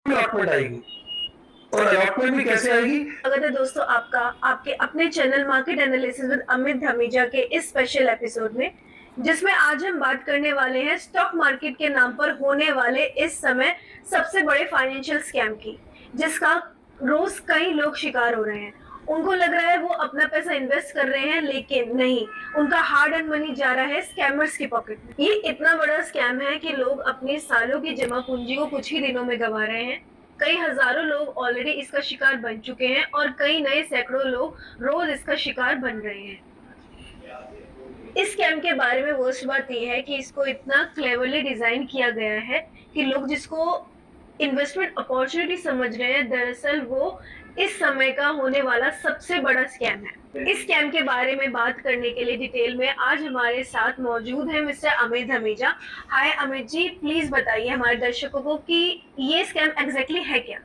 Allotment आएगी। और allotment भी कैसे आएगी? स्वागत है दोस्तों आपका आपके अपने channel market analysis with Amit Dhamija के इस स्पेशल एपिसोड में, जिसमें आज हम बात करने वाले हैं स्टॉक मार्केट के नाम पर होने वाले इस समय सबसे बड़े फाइनेंशियल स्कैम की, जिसका रोज कई लोग शिकार हो रहे हैं। उनको लग रहा है वो अपना पैसा इन्वेस्ट कर रहे हैं, लेकिन नहीं, उनका हार्ड अर्न मनी जा रहा है स्कैमर्स की पॉकेट में। ये इतना बड़ा स्कैम है कि लोग अपनी सालों की जमा पूंजी को कुछ ही दिनों में गंवा रहे हैं। कई हजारों लोग ऑलरेडी इसका शिकार बन चुके हैं और कई नए सैकड़ों लोग रोज इसका शिकार बन रहे हैं। इस स्कैम के बारे में वर्स्ट बात यह है कि इसको इतना क्लेवरली डिजाइन किया गया है कि लोग जिसको इन्वेस्टमेंट अपॉर्चुनिटी समझ रहे हैं, दरअसल वो इस समय का होने वाला सबसे बड़ा स्कैम है। इस स्कैम के बारे में बात करने के लिए डिटेल में आज हमारे साथ मौजूद है mister Amit Dhamija. Hi Amit ji, please बताइए हमारे दर्शकों को कि ये स्कैम एग्जैक्टली है क्या?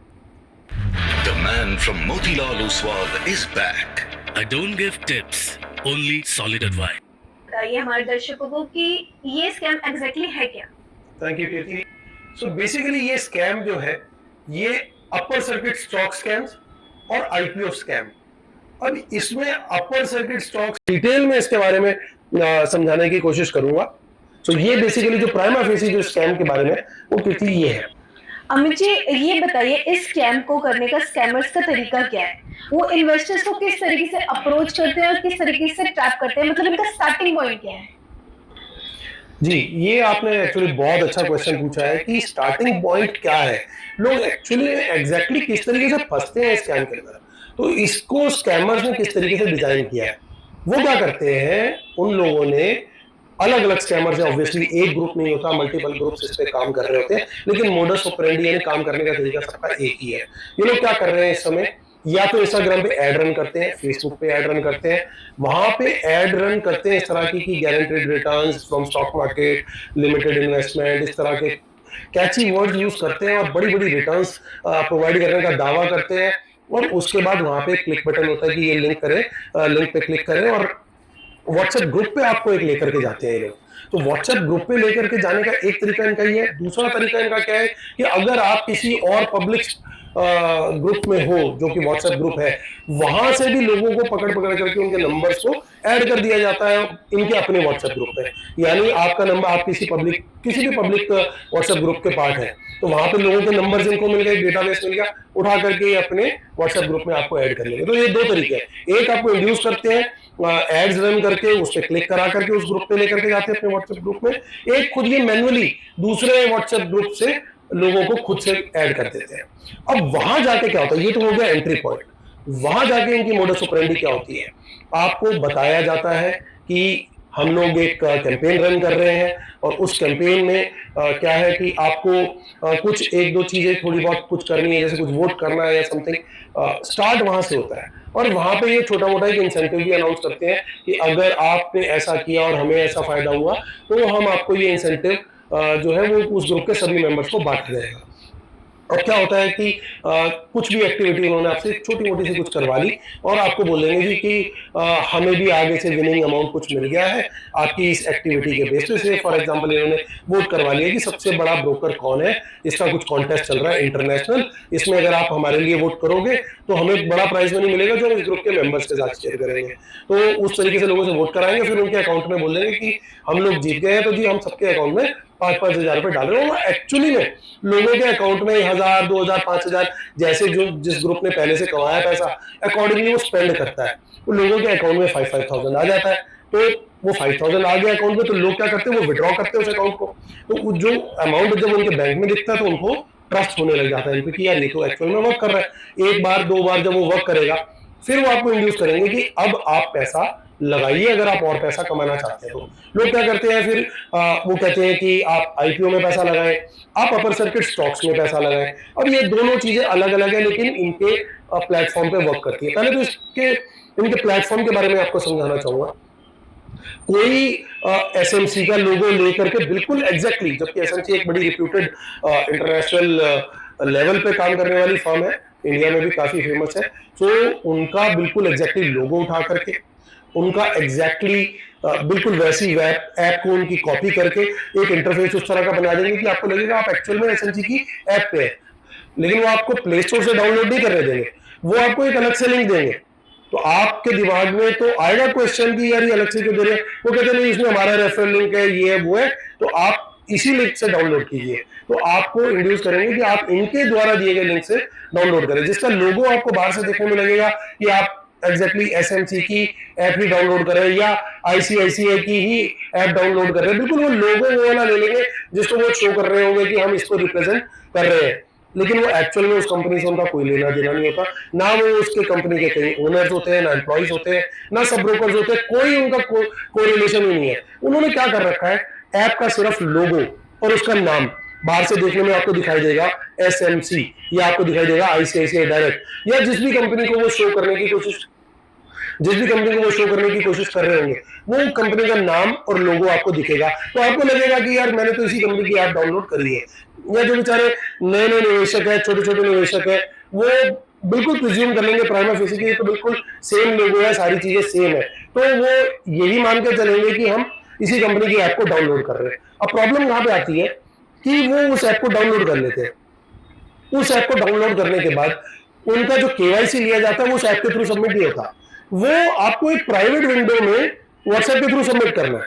The man from Motilal Oswal is back. I don't give tips, only solid advice. बताइए हमारे दर्शकों को कि ये स्कैम एग्जैक्टली है क्या? Thank you Kirti. So basically ये स्कैम जो है, ये अपर सर्किट स्टॉक स्कैम्स और आईपीओ स्कैम। अब इसमें अपर सर्किट स्टॉक डिटेल में इसके बारे में समझाने की कोशिश करूंगा। तो ये बेसिकली जो प्राइमा फेसी जो स्कैम के बारे में, वो कीर्ति ये है। अमित जी, ये बताइए इस स्कैम को करने का स्कैमर्स का तरीका क्या है? वो इन्वेस्टर्स को किस तरीके से अप्रोच करते हैं और किस तरीके से ट्रैप करते हैं, मतलब इनका स्टार्टिंग पॉइंट क्या है? जी, ये आपने एक्चुअली बहुत अच्छा क्वेश्चन पूछा है कि स्टार्टिंग पॉइंट क्या है, लोग एक्चुअली एग्जैक्टली किस तरीके से फंसते हैं स्कैम के अंदर। तो इसको स्कैमर्स ने किस तरीके से डिजाइन किया है, वो क्या करते हैं, उन लोगों ने अलग अलग स्कैमर्स है, ऑब्वियसली एक ग्रुप नहीं होता, मल्टीपल ग्रुप्स इस पे काम कर रहे होते हैं, लेकिन मोडस ऑपरेंडी यानी काम करने का तरीका सबका एक ही है। ये लोग क्या कर रहे हैं इस समय, या तो इंस्टाग्राम पे एड रन करते हैं, फेसबुक पे एड रन करते हैं, वहां पे एड रन करते हैं इस तरह की guaranteed returns from stock market, limited investment, इस तरह के कैची वर्ड यूज करते हैं और बड़ी बड़ी रिटर्न्स प्रोवाइड करने का दावा करते हैं। और उसके बाद वहां पे क्लिक बटन होता है कि ये लिंक करें, लिंक पे क्लिक करें और व्हाट्सएप ग्रुप पे आपको एक लेकर के जाते हैं ये लोग। तो व्हाट्सएप ग्रुप पे लेकर के जाने का एक तरीका इनका ये है। दूसरा तरीका इनका क्या है कि अगर आप किसी और पब्लिक ग्रुप में हो, जो कि व्हाट्सएप ग्रुप है, वहां से भी लोगों को पकड़ पकड़ करके उनके नंबर्स को ऐड कर दिया जाता है इनके अपने व्हाट्सएप ग्रुप में। यानी आपका नंबर, आप किसी भी पब्लिक व्हाट्सएप ग्रुप के पार्ट है, तो वहां पे लोगों के नंबर्स इनको मिल गए, डेटाबेस मिल गया, उठा करके अपने व्हाट्सएप ग्रुप में आपको ऐड कर लेंगे। तो ये दो तरीके हैं, एक आपको इंड्यूस करते हैं एड्स रन करके, उस पर क्लिक करा करके उस ग्रुप पे लेकर के जाते हैं अपने व्हाट्सएप ग्रुप में, एक खुद ये मैन्युअली दूसरे व्हाट्सएप ग्रुप से लोगों को खुद से ऐड कर देते हैं। अब वहां जाके क्या होता है, ये तो हो गया एंट्री पॉइंट। वहां जाके इनकी मोडस ऑपरेंडी क्या होती है, आपको बताया जाता है कि हम लोग एक कैंपेन रन कर रहे हैं और उस कैंपेन में क्या है कि आपको कुछ एक दो चीजें थोड़ी बहुत कुछ करनी है, जैसे कुछ वोट करना है या समथिंग। स्टार्ट वहां से होता है और वहां पे ये छोटा मोटा एक इंसेंटिव भी अनाउंस करते हैं कि अगर आपने ऐसा किया और हमें ऐसा फायदा हुआ तो हम आपको ये इंसेंटिव जो है वो उस ग्रुप के सभी मेंबर्स को बांट देगा। और क्या होता है कि कुछ भी एक्टिविटी उन्होंने आपसे छोटी मोटी सी कुछ करवा ली और आपको बोलेंगे जी कि हमें भी आगे से विनिंग अमाउंट कुछ मिल गया है आपकी इस एक्टिविटी के बेसिस पे। फॉर एग्जांपल इन्होंने वोट करवा लिया कि सबसे बड़ा ब्रोकर कौन है, इसका कुछ कॉन्टेस्ट चल रहा है इंटरनेशनल, इसमें अगर आप हमारे लिए वोट करोगे तो हमें बड़ा प्राइज मनी मिलेगा जो हम इस ग्रुप के मेंबर्स के साथ शेयर करेंगे। तो उस तरीके से लोगों से वोट कराएंगे, फिर उनके अकाउंट में बोल देंगे कि हम लोग जीत गए हैं, तो जी हम सबके अकाउंट में 5-5 हजार रुपए डाल रहे हो। एक्चुअली में लोगों के अकाउंट में 1000, 2000, 5000 जैसे जो जिस ग्रुप ने पहले से कमाया पैसा, अकॉर्डिंगली वो स्पेंड करता है, वो लोगों के अकाउंट में 5,000 आ जाता है। तो वो 5,000 आ गया अकाउंट में, तो लोग क्या करते हैं, वो विड्रॉ करते हैं उस अकाउंट को। तो जो अमाउंट जब उनके बैंक में दिखता है तो उनको ट्रस्ट होने लग जाता है क्योंकि यार ये तो एक्चुअल में वर्क कर रहा है। एक बार दो बार जब वो वर्क करेगा, फिर वो आपको इंड्यूस करेंगे कि अब आप पैसा लगाइए अगर आप और पैसा कमाना चाहते हैं। तो लोग क्या करते हैं, फिर वो कहते हैं कि आप आईपीओ में पैसा लगाएं, आप अपर सर्किट स्टॉक्स में पैसा लगाएं। और ये दोनों चीजें अलग अलग है, लेकिन इनके प्लेटफॉर्म पे वर्क करती है। पहले तो इनके प्लेटफॉर्म के बारे में आपको समझाना चाहूंगा। कोई एसएमसी का लोगो लेकर के बिल्कुल एग्जैक्टली, जबकि एसएमसी एक बड़ी रिप्यूटेड इंटरनेशनल लेवल पे काम करने वाली फर्म है, इंडिया में भी काफी फेमस है, तो उनका बिल्कुल एग्जैक्टली लोगो उठा करके, उनका एग्जैक्टली बिल्कुल वैसी वेब ऐप को उनकी कॉपी करके एक इंटरफेस उस तरह का बना देंगे कि आपको लगेगा आप एक्चुअल में एसएमसी की ऐप पे है। लेकिन वो आपको प्ले स्टोर से डाउनलोड नहीं करने देंगे, वो आपको एक अलग से लिंक देंगे। तो आपके दिमाग में तो आएगा क्वेश्चन कि यार ये अलग से क्यों दे रहे हैं, वो कहते नहीं इसमें हमारा रेफरल लिंक है, ये है वो है, तो आप इसी लिंक से डाउनलोड कीजिए। तो आपको इंड्यूस करेंगे कि आप इनके द्वारा दिए गए लिंक से डाउनलोड करें, जिसका लोगो आपको बाहर से देखने में लगेगा कि आप एग्जैक्टली एसएमसी की ऐप ही डाउनलोड कर रहे हैं या आईसीआईसीआई की ही ऐप डाउनलोड कर रहे हैं। बिल्कुल वो लोगो वो वाला ले लेंगे जिसको वो शो कर रहे होंगे कि हम इसको रिप्रेजेंट कर रहे हैं, लेकिन वो एक्चुअल में उस कंपनी से उनका कोई लेना देना नहीं होता, ना वो उसके कंपनी के कहीं ओनर्स होते हैं, ना एम्प्लॉइज होते हैं, ना सब ब्रोकर्स होते हैं, कोई उनका कोई रिलेशन ही नहीं है। उन्होंने क्या कर रखा है, ऐप का सिर्फ लोगो और उसका नाम बाहर से देखने में आपको दिखाई देगा एसएमसी या आपको दिखाई देगा आईसीआईसीआई डायरेक्ट या जिस भी कंपनी को वो शो करने की कोशिश कर रहे होंगे, वो कंपनी का नाम और लोगो आपको दिखेगा। तो आपको लगेगा कि यार मैंने तो इसी कंपनी की ऐप डाउनलोड कर ली है। या जो बेचारे नए नए निवेशक है, छोटे छोटे निवेशक है, वो बिल्कुल प्रिज्यूम कर लेंगे प्राइमा फेसी की तो बिल्कुल सेम लोगो है, सारी चीजें सेम है, तो वो यही मान के चलेंगे कि हम इसी कंपनी की ऐप को डाउनलोड कर रहे हैं। अब प्रॉब्लम कहां पे आती है कि वो उस ऐप को डाउनलोड कर लेते हैं, उस ऐप को डाउनलोड करने के बाद उनका जो केवाईसी लिया जाता है वो उस ऐप के थ्रू सबमिट नहीं होता, वो आपको एक प्राइवेट विंडो में व्हाट्सएप के थ्रू सबमिट करना है।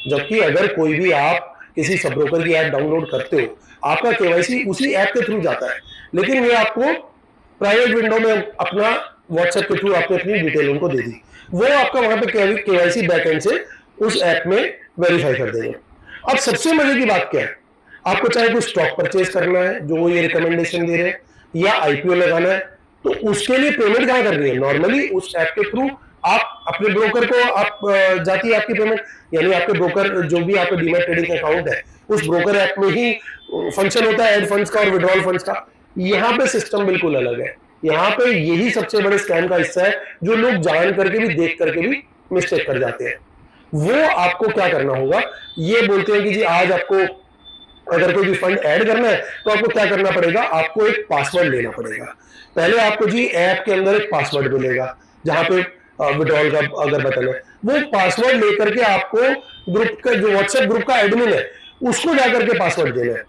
जबकि अगर कोई भी आप किसी सब ब्रोकर की ऐप डाउनलोड करते हो, आपका केवाईसी उसी ऐप के थ्रू जाता है, लेकिन वे आपको प्राइवेट विंडो में अपना व्हाट्सएप के थ्रू आपने अपनी डिटेल उनको दे दी, वो आपका वहां पे केवाईसी बैकएंड से उस ऐप में वेरीफाई कर देंगे। अब सबसे मजे की बात क्या है, आपको चाहे कोई स्टॉक परचेज करना है जो वो ये रिकमेंडेशन दे रहे हैं या आईपीओ लगाना है, तो उसके लिए पेमेंट कहां कर रही है, नॉर्मली उस ऐप के थ्रू आप अपने ब्रोकर को आप जाती है आपकी पेमेंट, यानी आपके ब्रोकर जो भी आपका डीमैट ट्रेडिंग अकाउंट है उस ब्रोकर ऐप में ही फंक्शन होता है ऐड फंड्स का और विड्रॉल फंड्स का। यहाँ पे सिस्टम बिल्कुल अलग है, यहाँ पे यही सबसे बड़े स्कैम का हिस्सा है जो लोग जान करके भी देख करके भी मिस्टेक कर जाते हैं। वो आपको क्या करना होगा, ये बोलते हैं कि जी आज आपको अगर कोई भी फंड ऐड करना है तो आपको क्या करना पड़ेगा, आपको एक पासवर्ड लेना पड़ेगा। पहले आपको जी ऐप के अंदर एक पासवर्ड मिलेगा जहां पे विड्रॉल का अगर बटन है, वो पासवर्ड लेकर के आपको ग्रुप का जो व्हाट्सएप ग्रुप का एडमिन है उसको जाकर के पासवर्ड देना है।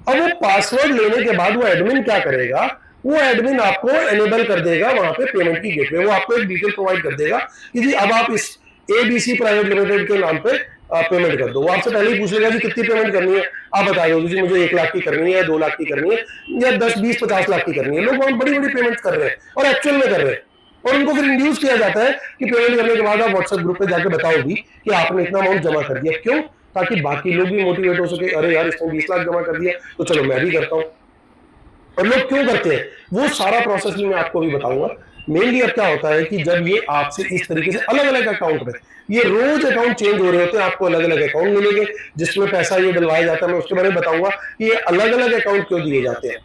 अब वो पासवर्ड लेने के बाद वो एडमिन क्या करेगा, वो एडमिन आपको एनेबल कर देगा वहां पे पेमेंट की गेटवे, वो आपको एक डिटेल प्रोवाइड कर देगा कि जी अब आप इस एबीसी प्राइवेट लिमिटेड के नाम पे पेमेंट कर दो। वो आपसे पहले ही पूछ लेगा कि कितनी पेमेंट करनी है, आप बता दो जी मुझे 1 लाख की करनी है, 2 लाख की करनी है या 10, 20, 50 लाख की करनी है। लोग बहुत बड़ी बड़ी पेमेंट कर रहे हैं और एक्चुअल में कर रहे हैं, और उनको फिर इंड्यूस किया जाता है कि पेमेंट करने के बाद आप व्हाट्सएप ग्रुप पे जाके बताओ भी कि आपने इतना अमाउंट जमा कर दिया। क्यों, ताकि बाकी लोग भी मोटिवेट हो सके, अरे यार इसने 20 लाख जमा कर दिया तो चलो मैं भी करता हूं। और लोग क्यों करते हैं वो सारा प्रोसेस भी मैं आपको भी बताऊंगा। मेनली अब क्या होता है कि जब ये आपसे इस तरीके से अलग अलग अकाउंट में, ये रोज अकाउंट चेंज हो रहे होते हैं, आपको अलग अलग अकाउंट मिलेंगे जिसमें पैसा ये डलवाया जाता है। मैं उसके बारे में बताऊंगा कि ये अलग अलग अकाउंट क्यों दिए जाते हैं,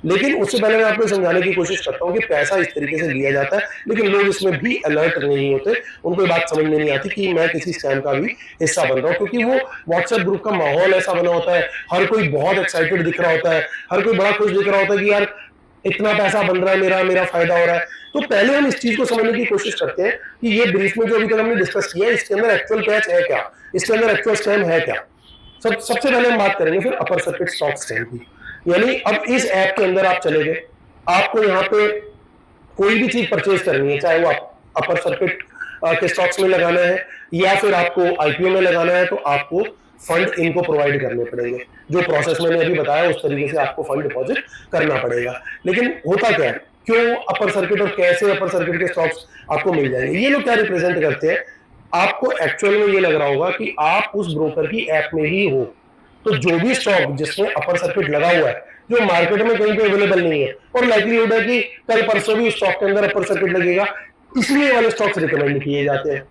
लेकिन उससे पहले मैं आपको समझाने की कोशिश करता हूं कि पैसा इस तरीके से लिया जाता है, लेकिन लोग इसमें भी अलर्ट नहीं होते, उनको ये बात समझ में नहीं आती कि मैं किसी स्कैम का भी हिस्सा बन रहा हूं, क्योंकि वो व्हाट्सएप ग्रुप का माहौल ऐसा बना होता है, हर कोई बहुत एक्साइटेड दिख रहा होता है, हर कोई बड़ा खुश दिख रहा होता है कि यार इतना पैसा बन रहा है, मेरा फायदा हो रहा है। तो पहले हम इस चीज को समझने की कोशिश करते हैं कि ये ब्रीफ में जो अभी तक हमने डिस्कस किया है इसके अंदर एक्चुअल कैच है क्या, इसके अंदर एक्चुअल स्कैम है क्या। सबसे पहले हम बात करेंगे फिर अपर सर्किट स्टॉक स्कैम की। यानी अब इस ऐप के अंदर आप चले गए, आपको यहाँ पे कोई भी चीज परचेज करनी है, चाहे वो अपर सर्किट के स्टॉक्स में लगाना है या फिर आपको आईपीओ में लगाना है, तो आपको फंड इनको प्रोवाइड करने पड़ेंगे। जो प्रोसेस मैंने अभी बताया उस तरीके से आपको फंड डिपॉजिट करना पड़ेगा। लेकिन होता क्या है, क्यों अपर सर्किट और कैसे अपर सर्किट के स्टॉक्स आपको मिल जाएंगे, ये लोग क्या रिप्रेजेंट करते हैं। आपको एक्चुअल में ये लग रहा होगा कि आप उस ब्रोकर की ऐप में ही हो, तो जो भी स्टॉक जिसमें अपर सर्किट लगा हुआ है जो मार्केट में कहीं पे अवेलेबल नहीं है और लाइक्लीहुड है कि कल परसों भी उस स्टॉक के अंदर अपर सर्किट लगेगा, इसलिए वाले स्टॉक्स रिकमेंड किए जाते हैं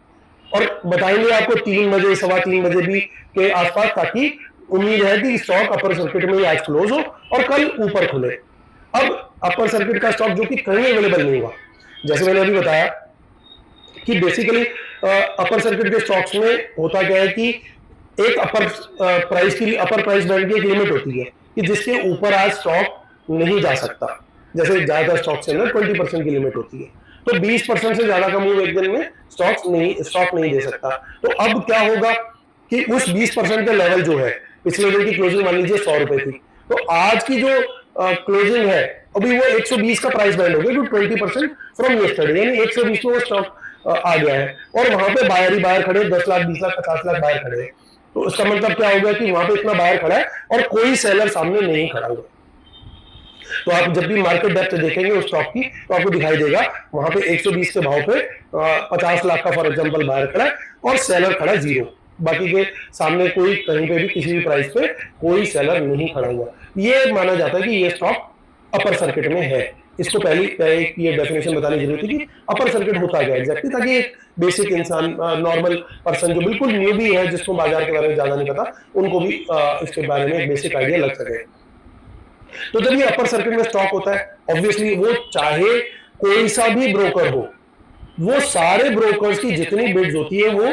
और बताएंगे आपको 3 बजे 3:15 बजे भी के आसपास, ताकि उम्मीद है कि स्टॉक अपर सर्किट में ही आज क्लोज हो और कल ऊपर खुले। अब अपर सर्किट का स्टॉक जो कि कहीं अवेलेबल नहीं हुआ, जैसे मैंने अभी बताया कि बेसिकली अपर सर्किट के स्टॉक्स में होता क्या है कि एक अपर प्राइस बैंड की एक लिमिट होती है कि जिसके ऊपर आज स्टॉक नहीं जा सकता। जैसे ज्यादातर स्टॉक के अंदर 20% की लिमिट होती है, तो 20% से ज्यादा का मूव एक दिन में स्टॉक नहीं दे सकता। तो अब क्या होगा कि उस 20% का लेवल जो है, पिछले दिन की क्लोजिंग मान लीजिए 100 रुपए थी, तो आज की जो क्लोजिंग है, अभी वो 120 का प्राइस बैंड हो गया, तो 20% फ्रॉम यस्टरडे, यानी 120 में वो स्टॉक आ गया है, और वहां पे बायर ही बायर खड़े, 10 लाख 20 लाख 50 लाख बायर खड़े हैं। तो इसका मतलब क्या हो गया कि वहां पे इतना बायर खड़ा है और कोई सेलर सामने नहीं खड़ा हुआ। तो आप जब भी मार्केट डेप्थ देखेंगे उस स्टॉक की, तो आपको दिखाई देगा वहां पे 120 के भाव पे 50 लाख का फॉर एग्जांपल बायर खड़ा है और सेलर खड़ा है 0, बाकी के सामने कोई कहीं पे भी किसी भी प्राइस पे कोई सेलर नहीं खड़ा हुआ। ये माना जाता है कि ये स्टॉक अपर सर्किट में है। इसको पहली एक ये डेफिनेशन बतानी जरूरी थी कि अपर सर्किट होता क्या एग्जैक्टली, ताकि एक बेसिक इंसान, नॉर्मल पर्सन जो बिल्कुल न्यू भी है, जिसको बाजार के बारे में ज्यादा नहीं पता, उनको भी इसके बारे में एक बेसिक आइडिया लग सके। तो जब ये अपर सर्किट में स्टॉक होता है, ऑब्वियसली वो चाहे कोई सा भी ब्रोकर हो, वो सारे ब्रोकर्स की जितनी बिड्स होती है वो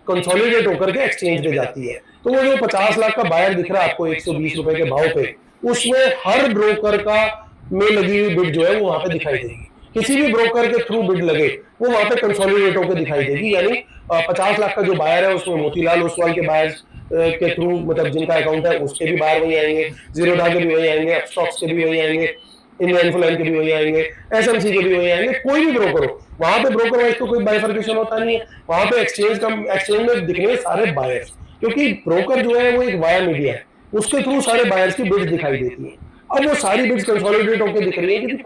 कंसोलिडेट होकर के एक्सचेंज पे जाती है। तो वो जो 50 लाख का बायर दिख रहा है आपको 120 रुपए के भाव पे, उसमें हर ब्रोकर का में लगी हुई बिड जो है वो वहां पे दिखाई देगी। किसी भी ब्रोकर के थ्रू बिड लगे वो वहां पे कंसोलिडेट होकर दिखाई देगी, यानी 50 लाख का जो बायर है उसमें मोतीलाल ओसवाल के बायर के थ्रू, मतलब जिनका अकाउंट है उसके भी बायर वही आएंगे, जीरोधा के भी वही आएंगे, अपस्टॉक्स के भी वही आएंगे, इंडिया इन्फ्लुएंस के भी वही आएंगे, एसएमसी के भी वही आएंगे, कोई भी ब्रोकर हो, वहां पे ब्रोकर वाइज तो कोई बाइफर्केशन होता नहीं है। वहां पे एक्सचेंज में दिखने सारे बायर्स, क्योंकि ब्रोकर जो है वो एक वाया मीडिया है, उसके थ्रू सारे बायर्स की बिड्स दिखाई देती है। अब वो सारी बिड्स कंसोलिडेट होकर दिख रही है कि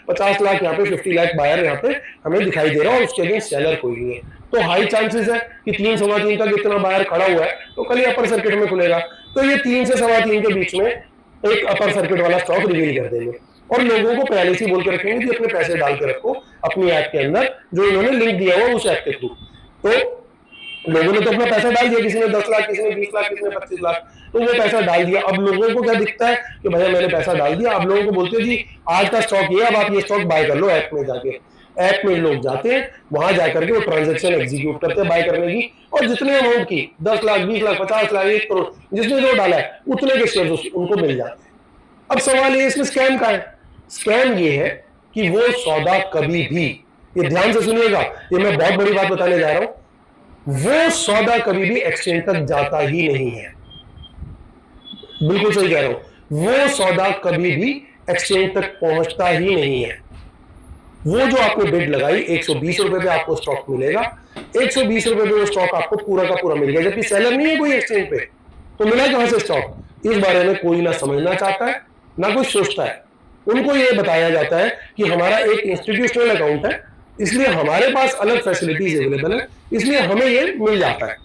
50 लाख यहाँ पे, 50 लाख बायर यहाँ पे हमें दिखाई दे रहा है और उसके अगेंस्ट सेलर कोई नहीं है। तो हाई चांसेस है कि 3 सवा 3 तक इतना बायर खड़ा हुआ है तो कल ही अपर सर्किट में खुलेगा, तो ये 3 से सवा 3 के बीच में एक अपर सर्किट वाला स्टॉक रिवील कर देंगे और लोगों को पहले से बोल के रखेंगे कि अपने पैसे डाल के रखो अपनी ऐप के अंदर, जो इन्होंने लिंक दिया हुआ उस ऐप के थ्रू। तो लोगों ने तो अपना पैसा डाल दिया, किसी ने 10 लाख, किसी ने 20 लाख, किसी ने 25 लाख, तो वो पैसा डाल दिया। अब लोगों को क्या दिखता है कि भैया मैंने पैसा डाल दिया, अब लोगों को बोलते हैं जी आज का स्टॉक ये, अब आप ये स्टॉक बाय कर लो ऐप में जाके। ऐप में लोग जाते हैं, वहां जाकर के वो ट्रांजैक्शन एग्जीक्यूट करते हैं बाय करने की, और जितने अमाउंट की 10 लाख 20 लाख 50 लाख 1 करोड़ जिसने जो डाला है उतने के शेयर उनको मिल जाते हैं। अब सवाल ये इसमें स्कैम का है। स्कैम ये है कि वो सौदा कभी भी, ये ध्यान से सुनिएगा, ये मैं बहुत बड़ी बात बताने जा रहा हूं, वो सौदा कभी भी एक्सचेंज तक जाता ही नहीं है। बिल्कुल सही कह रहा हूं, वो सौदा कभी भी एक्सचेंज तक पहुंचता ही नहीं है। वो जो आपने बिड लगाई 120 रुपए पे आपको स्टॉक मिलेगा, 120 रुपए पे वो स्टॉक आपको पूरा का पूरा मिल गया, जबकि सेलर नहीं है कोई एक्सचेंज पे, तो मिला कहां से स्टॉक? इस बारे में कोई ना समझना चाहता है ना कोई सोचता है। उनको ये बताया जाता है कि हमारा एक इंस्टीट्यूशनल अकाउंट है, इसलिए हमारे पास अलग फैसिलिटीज अवेलेबल है, इसलिए हमें ये मिल जाता है।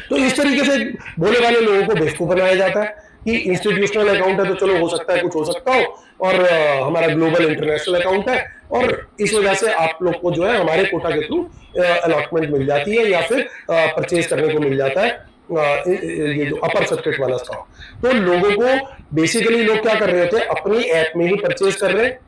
तो इस तरीके से भोले वाले लोगों को बेवकूफ बनाया जाता है कि इंस्टीट्यूशनल अकाउंट है तो चलो हो सकता है कुछ हो सकता हो, और हमारा ग्लोबल इंटरनेशनल अकाउंट है और इस वजह से आप लोग को जो है हमारे कोटा के थ्रू अलॉटमेंट मिल जाती है या फिर परचेज करने को मिल जाता है ये जो अपर सर्किट वाला स्टॉक। तो लोगों को बेसिकली लोग क्या कर रहे होते हैं, अपनी ऐप में ही परचेज कर रहे हैं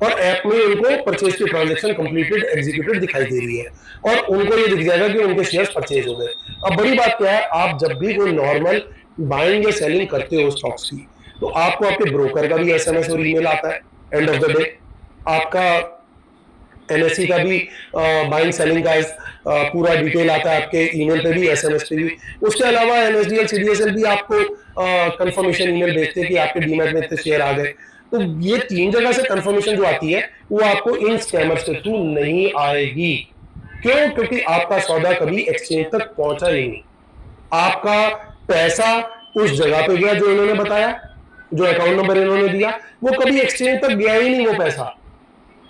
और ऐप में उनको परचेज की ट्रांजैक्शन कंप्लीटेड एग्जीक्यूटेड दिखाई दे रही है और उनको ये दिख जाएगा कि उनके शेयर्स परचेज हो गए। अब बड़ी बात क्या है, आप जब भी कोई नॉर्मल बाइंग या सेलिंग करते हो स्टॉक्स की, तो आपको आपके ब्रोकर का भी एसएमएस और ईमेल आता है एंड ऑफ द डे, आपका एनएससी का भी बाइंग सेलिंग का पूरा डिटेल आता है आपके ईमेल पे भी, एसएमएस पे भी। उसके अलावा एनएसडीएल सीडीएसएल भी आपको कंफर्मेशन ईमेल भेजते हैं कि आपके डीमैट में इतने शेयर आ गए। तो ये 3 जगह से कंफर्मेशन जो आती है वो आपको इन स्कैमर्स के थ्रू नहीं आएगी। क्यों? क्योंकि आपका सौदा कभी एक्सचेंज तक पहुंचा ही नहीं, आपका पैसा उस जगह पे गया जो इन्होंने बताया, जो अकाउंट नंबर इन्होंने दिया, वो कभी एक्सचेंज तक गया ही नहीं। वो पैसा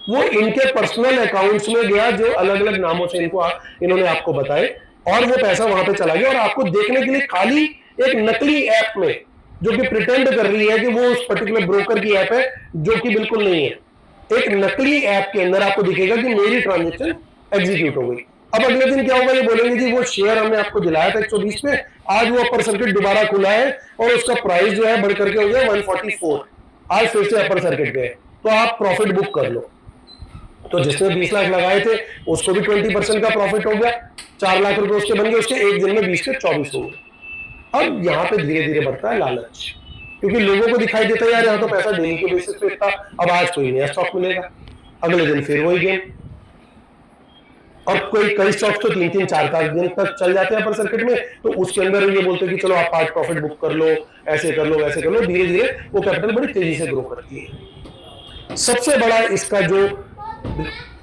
वो इनके पर्सनल अकाउंट्स में गया जो अलग अलग नामों से इन्होंने आपको बताए, और वो पैसा वहां पे चला गया और आपको देखने के लिए खाली एक नकली ऐप में, जो कि प्रिटेंड कर रही है कि वो उस पर्टिकुलर ब्रोकर की ऐप है, जो कि बिल्कुल नहीं है। एक नकली ऐप के अंदर आपको दिखेगा कि मेरी ट्रांजैक्शन एग्जीक्यूट हो गई। अब अगले दिन क्या होगा, ये बोलेंगे जी वो शेयर हमने आपको दिलाया था 120 पे, आज वो अपर सर्किट दोबारा खुला है और उसका प्राइस जो है बढ़ करके हो गया 144, आज फिर से अपर सर्किट पे है, तो आप प्रॉफिट बुक कर लो। तो जिसने 20 लाख लगाए थे उसको भी 20% का प्रॉफिट हो गया, 4 लाख रुपए उसके बन गए, उसके एक दिन में 20 के 24 हो गए। अब यहाँ पे धीरे धीरे बढ़ता है लालच, क्योंकि लोगों को दिखाई देता है यार यहाँ तो पैसा डेली के बेसिस पे इतना, अब आज कोई नया स्टॉक मिलेगा, अगले दिन फिर वही गेम। और कई स्टॉक्स तो 3-3, 4-4 दिन तक चल जाते हैं अपर सर्किट में, तो उसके अंदर ये बोलते हैं कि चलो आप पार्ट प्रॉफिट बुक कर लो, ऐसे कर लो, वैसे कर लो, धीरे धीरे वो कैपिटल बड़ी तेजी से ग्रो करती है। सबसे बड़ा इसका जो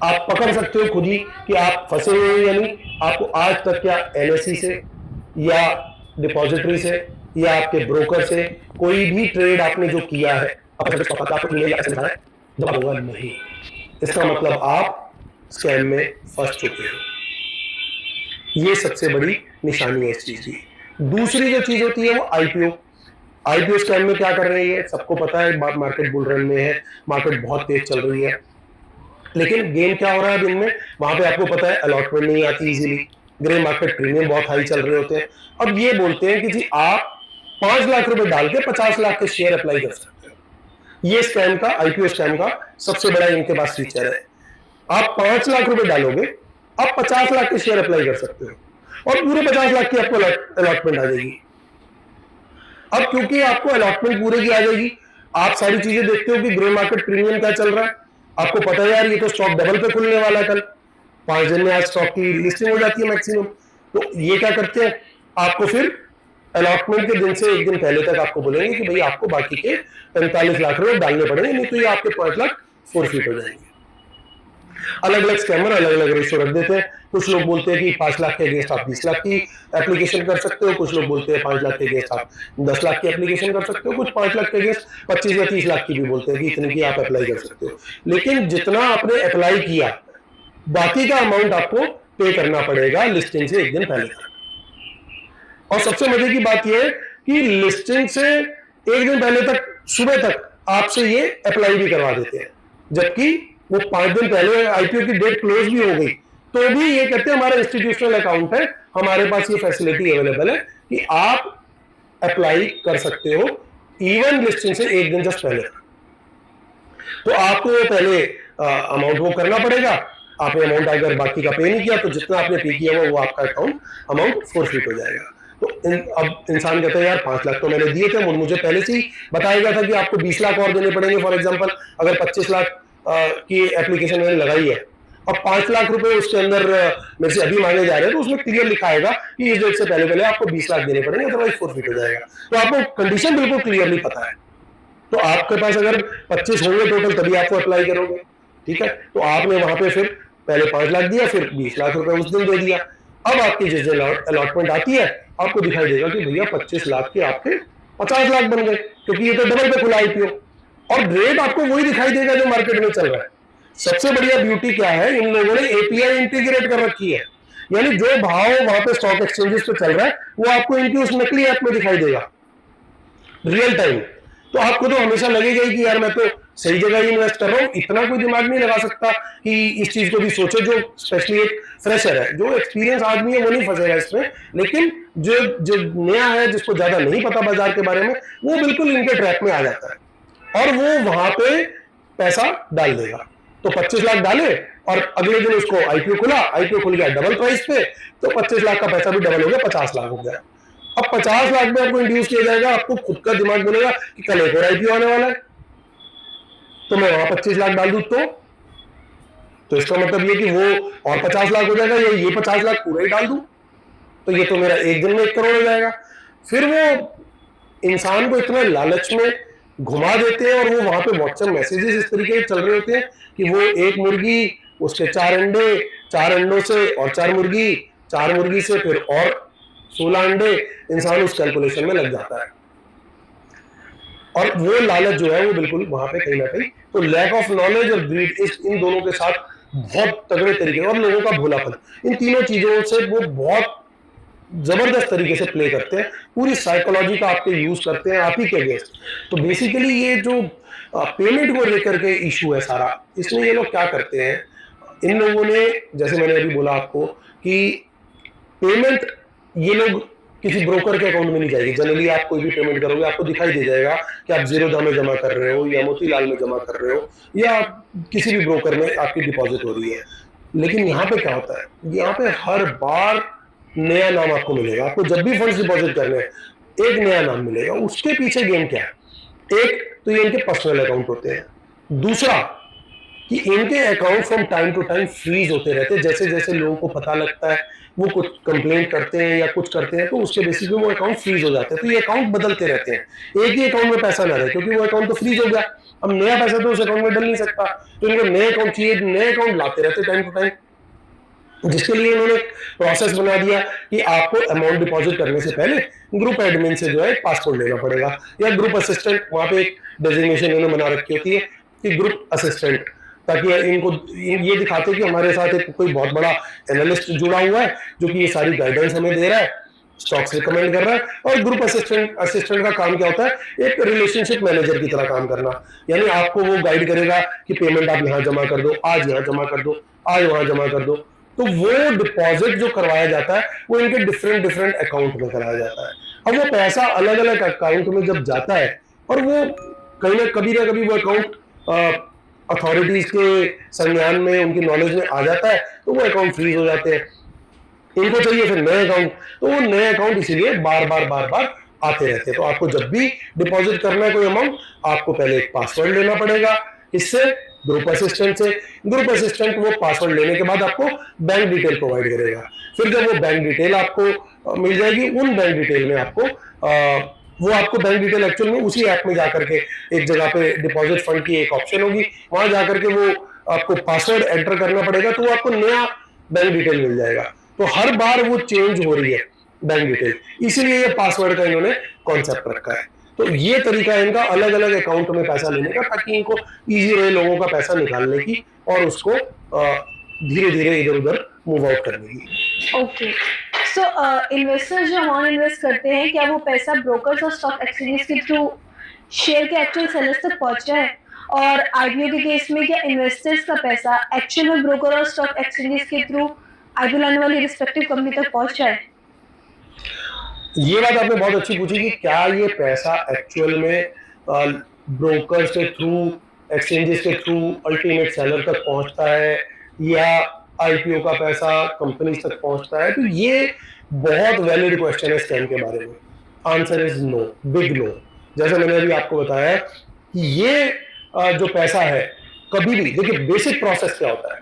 आप पकड़ सकते हो खुद ही कि आप फंसे हुए हो या नहीं, आपको आज तक क्या एनएससी से या डिपॉजिटरी से या आपके ब्रोकर से कोई भी ट्रेड आपने जो किया है जवाब होगा नहीं। इसका मतलब आप स्कैम में फंस चुके हो। ये सबसे बड़ी निशानी है इस चीज की। दूसरी जो चीज होती है वो आईपीओ स्कैम में क्या कर रही है, सबको पता है, मार्केट बुल रन में है, मार्केट बहुत तेज चल रही है, लेकिन गेम क्या हो रहा है दिन में, वहां पे आपको पता है अलॉटमेंट नहीं आती इजीली, ग्रे मार्केट प्रीमियम बहुत हाई चल रहे होते हैं। अब ये बोलते हैं कि जी आप 5 लाख रुपए डाल के 50 लाख के शेयर अप्लाई कर सकते हो। ये स्कैम का, आईपीओ स्कैम का सबसे बड़ा इनके पास फीचर है। आप 5 लाख रुपए डालोगे, आप 50 लाख के शेयर अप्लाई कर सकते हो और पूरे 50 लाख की आपको अलॉटमेंट आ जाएगी। अब क्योंकि आपको अलॉटमेंट पूरे की आ जाएगी, आप सारी चीजें देखते हो कि ग्रे मार्केट प्रीमियम क्या चल रहा है, आपको पता है यार ये तो स्टॉक डबल पे खुलने वाला है कल, 5 दिन में आज स्टॉक की लिस्टिंग हो जाती है मैक्सिमम। तो ये क्या करते हैं, आपको फिर अलॉटमेंट के दिन से 1 दिन पहले तक आपको बोलेंगे कि भाई आपको बाकी के 45 लाख रुपए डालने पड़ेंगे, नहीं तो ये आपके 5 लाख फोरफिट हो जाएंगे। अलग अलग स्कैमर अलग अलग रेशियो रख देते हैं। कुछ लोग बोलते हैं कि 5 लाख के अगेंस्ट आप 20 लाख की एप्लीकेशन कर सकते हो, कुछ लोग बोलते हैं 5 लाख के अगेंस्ट आप 10 लाख की एप्लीकेशन कर सकते हो, कुछ 5 लाख के अगेंस्ट 25 या 30 लाख की भी बोलते हैं कि इतने की आप अप्लाई कर सकते हो। लेकिन जितना आपने अप्लाई किया, बाकी का अमाउंट आपको पे करना पड़ेगा लिस्टिंग से 1 दिन पहले तक। और सबसे मजे की बात यह है कि लिस्टिंग से 1 दिन पहले तक, सुबह तक आपसे ये अप्लाई भी करवा देते हैं, जबकि वो 5 दिन पहले आईपीओ की डेट क्लोज भी हो गई, तो भी ये कहते हैं हमारा इंस्टीट्यूशनल अकाउंट है, हमारे पास ये फैसिलिटी अवेलेबल है कि आप अप्लाई कर सकते हो इवन लिस्टिंग से 1 दिन जस्ट पहले। तो आपको पहले अमाउंट वो करना पड़ेगा। आपने अमाउंट अगर बाकी का पे नहीं किया तो जितना आपने पे किया वो आपका अमाउंट फोरफिट हो जाएगा। तो अब इंसान कहता है यार 5 लाख तो मैंने दिए थे, मुझे पहले से ही बताया गया था कि आपको 20 लाख और देने पड़ेंगे। फॉर एग्जांपल अगर 25 लाख की एप्लीकेशन मैंने लगाई है और 5 लाख रुपए उसके अंदर मेरे से अभी मांगे जा रहे हैं, तो उसमें क्लियर लिखा आएगा कि इस डेट से पहले पहले आपको 20 लाख देने पड़ेंगे, अदरवाइज फोरफिट हो जाएगा। तो आपको कंडीशन बिल्कुल क्लियरली पता है। तो आपके पास अगर 25 होंगे टोटल तभी आपको अप्लाई करोगे, ठीक है। तो आपने वहां पे फिर पहले 5 लाख दिया, फिर 20 लाख रुपए उस दिन दे दिया। अब आपकी जिस दिन अलॉटमेंट आती है आपको दिखाई देगा कि भैया 25 लाख के आपके 50 लाख बन गए, क्योंकि ये तो डबल पे खुला आईपीओ, और रेट आपको वही दिखाई देगा जो मार्केट में चल रहा है। सबसे बढ़िया ब्यूटी क्या है, इन लोगों ने एपीआई इंटीग्रेट कर रखी है, यानी जो भाव वहां पे स्टॉक एक्सचेंजेस पे चल रहा है वो आपको इनकी उस नकली ऐप में दिखाई देगा रियल टाइम। तो आपको तो हमेशा लगेगा ही कि यार मैं तो सही जगह ही इन्वेस्ट कर रहा हूं। इतना कोई दिमाग नहीं लगा सकता कि इस चीज को भी सोचे, जो स्पेशली एक फ्रेशर है, जो एक्सपीरियंस आदमी है वो नहीं फंसेगा इसमें, लेकिन जो नया है, जिसको ज्यादा नहीं पता बाजार के बारे में, वो बिल्कुल इनके ट्रैप में आ जाता है और वो वहां पे पैसा डाल देगा। तो 25 लाख डाले और अगले दिन उसको आईपीओ खुला, आईपीओ खुल गया डबल प्राइस पे, तो 25 लाख का पैसा भी डबल हो गया, 50 लाख हो गया। अब 50 लाख में आपको इंड्यूस किया जाएगा, आपको खुद का दिमाग बोलेगा कि कल एक और आईपीओ आने वाला है, तो मैं वहां 25 लाख डाल दूं तो इसका मतलब ये कि वो और 50 लाख हो जाएगा, या ये 50 लाख पूरा ही डाल दूं तो ये तो मेरा 1 दिन में 1 करोड़ हो जाएगा। फिर वो इंसान को इतना लालच में घुमा देते हैं और वो वहां पे व्हाट्सएप मैसेजेस इस तरीके से चल रहे होते हैं कि वो 1 मुर्गी, उसके 4 अंडे, 4 अंडों से और 4 मुर्गी, 4 मुर्गी से फिर और 16 अंडे, इंसान उस कैलकुलेशन में लग जाता है। और वो लालच जो है वो बिल्कुल वहां पे कहीं ना कहीं, तो लैक ऑफ नॉलेज और ग्रीड, इन दोनों के साथ बहुत तगड़े तरीके, और लोगों का भोलापन, इन तीनों चीजों से वो बहुत जबरदस्त तरीके से प्ले करते हैं, पूरी साइकोलॉजी का आपके यूज करते हैं आप ही के अगेंस्ट। तो बेसिकली ये जो पेमेंट को लेकर के इशू है सारा, इसमें ये लोग क्या करते हैं, इन लोगों ने, जैसे मैंने अभी बोला आपको कि पेमेंट ये लोग किसी ब्रोकर के अकाउंट में नहीं जाएगी। जनरली आप कोई भी पेमेंट करोगे आपको दिखाई दे जाएगा कि आप ज़ीरोधा में जमा कर रहे हो या मोतीलाल में जमा कर रहे हो या किसी भी ब्रोकर में आपकी डिपॉजिट हो रही है। लेकिन यहाँ पे क्या होता है, यहाँ पे हर बार नया नाम आपको मिलेगा। आपको जब भी फंड्स डिपॉजिट करने हैं एक नया नाम मिलेगा। उसके पीछे गेम क्या है, एक तो ये इनके पर्सनल अकाउंट होते हैं, दूसरा कि इनके account from time to time freeze होते रहते हैं। जैसे जैसे लोगों को पता लगता है, वो कुछ कंप्लेंट करते हैं या कुछ करते हैं, तो उसके बेसिस पे वो अकाउंट फ्रीज हो जाते हैं। तो ये अकाउंट बदलते रहते हैं, एक ही अकाउंट में पैसा ना रहे, क्योंकि वो अकाउंट तो फ्रीज हो गया, अब नया पैसा तो उस अकाउंट में डल नहीं सकता, तो इनको नए अकाउंट चाहिए, नए अकाउंट लाते रहते टाइम टू टाइम। जिसके लिए इन्होंने प्रोसेस बना दिया कि आपको अमाउंट डिपॉजिट करने से पहले ग्रुप एडमिन से जो है पासवर्ड लेना पड़ेगा, या ग्रुप असिस्टेंट, वहां पे एक डेजिग्नेशन इन्होंने बना रखी होती है कि ग्रुप असिस्टेंट, ताकि इनको ये दिखाते कि हमारे साथ एक कोई बहुत बड़ा एनालिस्ट जुड़ा हुआ है जो कि ये सारी गाइडेंस हमें दे रहा है, स्टॉक्स रिकमेंड कर रहा है। और ग्रुप असिस्टेंट का काम क्या होता है, एक रिलेशनशिप मैनेजर की तरह काम करना, यानी आपको वो गाइड करेगा कि पेमेंट आप यहाँ जमा कर दो, आज यहाँ जमा कर दो, आज वहां जमा कर दो। तो वो डिपॉजिट जो करवाया जाता है वो इनके डिफरेंट डिफरेंट अकाउंट में कराया जाता है। अब वो पैसा अलग अलग अकाउंट में जब जाता है और वो कहीं ना कभी वो अकाउंट अथॉरिटीज के संज्ञान में, उनकी नॉलेज में आ जाता है, तो वो अकाउंट फ्रीज हो जाते हैं। इनको चाहिए फिर नए अकाउंट, तो वो नए अकाउंट इसीलिए बार बार आते रहते हैं। तो आपको जब भी डिपॉजिट करना है कोई अमाउंट, आपको पहले एक पासवर्ड लेना पड़ेगा, इससे ग्रुप असिस्टेंट से। ग्रुप असिस्टेंट वो पासवर्ड लेने के बाद आपको बैंक डिटेल प्रोवाइड करेगा। फिर जब वो बैंक डिटेल आपको मिल जाएगी, उन बैंक डिटेल में वो आपको बैंक डिटेल एक्चुअल में उसी ऐप में जाकर के एक जगह पे डिपॉजिट फंड की एक ऑप्शन होगी, वहां जाकर के वो आपको पासवर्ड एंटर करना पड़ेगा, तो वो आपको नया बैंक डिटेल मिल जाएगा। तो हर बार वो चेंज हो रही है बैंक डिटेल, इसीलिए ये पासवर्ड का इन्होंने कॉन्सेप्ट रखा है। तो ये तरीका है इनका अलग अलग अकाउंट में पैसा लेने का, ताकि इनको इजी रहे लोगों का पैसा निकालने की और उसको धीरे धीरे इधर उधर मूव आउट करने की। ओके, सो इन्वेस्टर्स जो अमाउंट इन्वेस्ट करते हैं, क्या वो पैसा ब्रोकर्स और स्टॉक एक्सचेंजेस के थ्रू शेयर के एक्चुअल सेलर्स तक पहुंच रहा है? और आईपीओ के केस में क्या इन्वेस्टर्स का पैसा एक्चुअल में ब्रोकर और स्टॉक एक्सचेंजेस के थ्रू आईपीओ लाने वाली रिस्पेक्टिव कंपनी तक पहुंच रहा है? ये बात आपने बहुत अच्छी पूछी कि क्या ये पैसा एक्चुअल में ब्रोकर्स के थ्रू, एक्सचेंजेस के थ्रू अल्टीमेट सेलर तक पहुंचता है, या आईपीओ का पैसा कंपनी तक पहुंचता है? तो ये बहुत वैलिड क्वेश्चन है स्कैम के बारे में। Answer is no, big no. जैसे मैंने अभी आपको बताया कि ये जो पैसा है, कभी भी देखिए बेसिक प्रोसेस क्या होता है,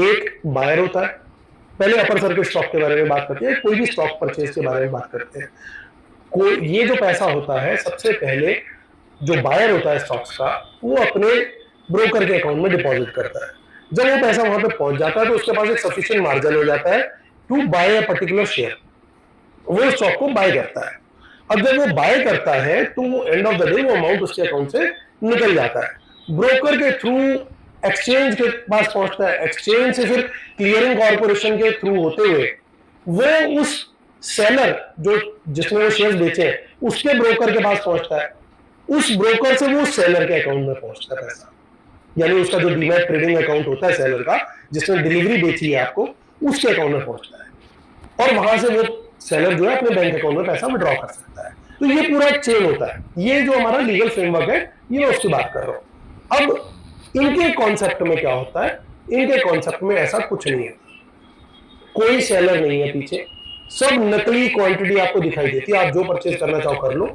एक बायर होता है, पहले अपर सर्किट स्टॉक के बारे में बात करते हैं, कोई भी स्टॉक परचेज के बारे में बात करते हैं। ये जो पैसा होता है, सबसे पहले जो बायर होता है स्टॉक्स का, वो अपने ब्रोकर के अकाउंट में डिपॉजिट करता है। जब वो पैसा वहां पे पहुंच जाता है, तो उसके पास एक सफिशिएंट मार्जिन हो जाता है to buy a particular share, वो स्टॉक को बाय करता है। अब जब वो बाय करता है, तो एंड ऑफ द डे वो अमाउंट उसके अकाउंट से निकल जाता है, ब्रोकर के थ्रू एक्सचेंज के पास पहुंचता है, एक्सचेंज से फिर क्लियरिंग कॉर्पोरेशन के थ्रू होते हुए वो उस सेलर जो जिसने वो शेयर्स बेचे हैं, उसके ब्रोकर के पास पहुंचता है, उस ब्रोकर से वो सेलर के अकाउंट में पहुंचता है पैसा, यानी उसका जो डीमैट ट्रेडिंग अकाउंट होता है सेलर का, जिसने डिलीवरी बेची है आपको, उसके अकाउंट में पहुंचता है, और वहां से वो सेलर जो है अपने बैंक अकाउंट में पैसा विड्रॉ कर सकता है। तो ये पूरा चेन होता है। ये जो हमारा लीगल फ्रेमवर्क है, ये मैं उसकी बात कर रहा हूं। अब इनके कॉन्सेप्ट में क्या होता है, इनके कॉन्सेप्ट में ऐसा कुछ नहीं है, कोई सेलर नहीं है पीछे, सब नकली क्वांटिटी आपको दिखाई देती है। आप जो परचेज करना चाहो कर लो,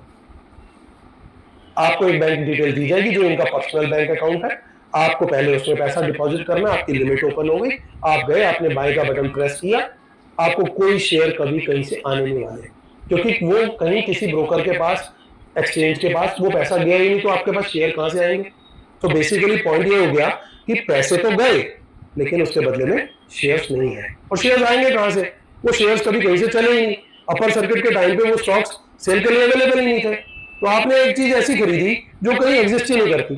आपको एक बैंक डिटेल दी जाएगी जो इनका पर्सनल बैंक अकाउंट है, आपको पहले उसमें पैसा डिपॉजिट करना, आपकी लिमिट ओपन हो गई, आप गए, आपने बाय का बटन प्रेस किया, आपको कोई शेयर कभी कहीं से आने नहीं वाले, क्योंकि वो कहीं किसी ब्रोकर के पास, एक्सचेंज के पास वो पैसा गया ही नहीं, तो आपके पास शेयर कहां से आएंगे? तो बेसिकली पॉइंट ये हो गया कि पैसे तो गए, लेकिन उसके बदले में शेयर्स नहीं है। और शेयर्स आएंगे कहां से? वो शेयर्स कभी कहीं से चले ही नहीं। अपर सर्किट के टाइम पे वो स्टॉक्स सेल के लिए अवेलेबल ही नहीं थे, तो आपने एक चीज ऐसी खरीदी जो कहीं एग्जिस्ट ही नहीं करती,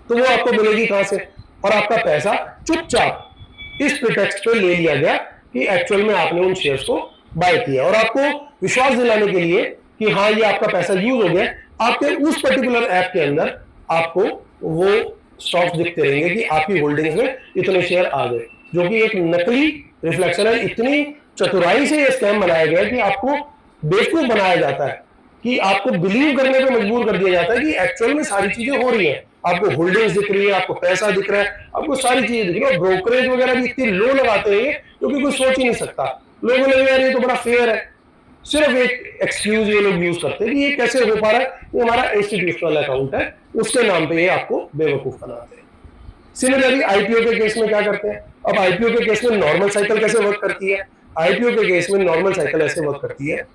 तो वो आपको मिलेगी कहां से? और आपका पैसा चुपचाप इस प्रिटेक्स्ट पे ले लिया गया कि एक्चुअल में आपने उन शेयर्स को बाय किया, और आपको विश्वास दिलाने के लिए कि हाँ ये आपका पैसा यूज हो गया, आपके उस पर्टिकुलर ऐप के अंदर आपको वो स्टॉक्स दिखते रहेंगे कि आपकी होल्डिंग्स में इतने शेयर आ गए, जो कि एक नकली रिफ्लेक्शन है। इतनी चतुराई से ये स्कैम बनाया गया कि आपको बेवकूफ बनाया जाता है, कि आपको बिलीव करने पे मजबूर कर दिया जाता है कि एक्चुअल में सारी चीजें हो रही हैं, आपको होल्डिंग्स दिख रही है, आपको पैसा दिख रहा है, आपको सारी चीजें दिख रही है। ब्रोकरेज वगैरह भी इतनी लो लगाते हैं क्योंकि कोई सोच ही नहीं सकता, लोगों ने यार ये तो बड़ा फेयर है, सिर्फ एक एक्सक्यूज ये लोग यूज करते हैं कि ये कैसे हो पा रहा है, ये हमारा इंस्टीट्यूशनल अकाउंट है, उसके नाम पे ये आपको बेवकूफ बनाते हैं। सिमिलरली आईपीओ के केस में क्या करते हैं? अब आईपीओ के केस में नॉर्मल साइकिल कैसे वर्क करती है? आईपीओ के केस में नॉर्मल साइकिल ऐसे वर्क करती है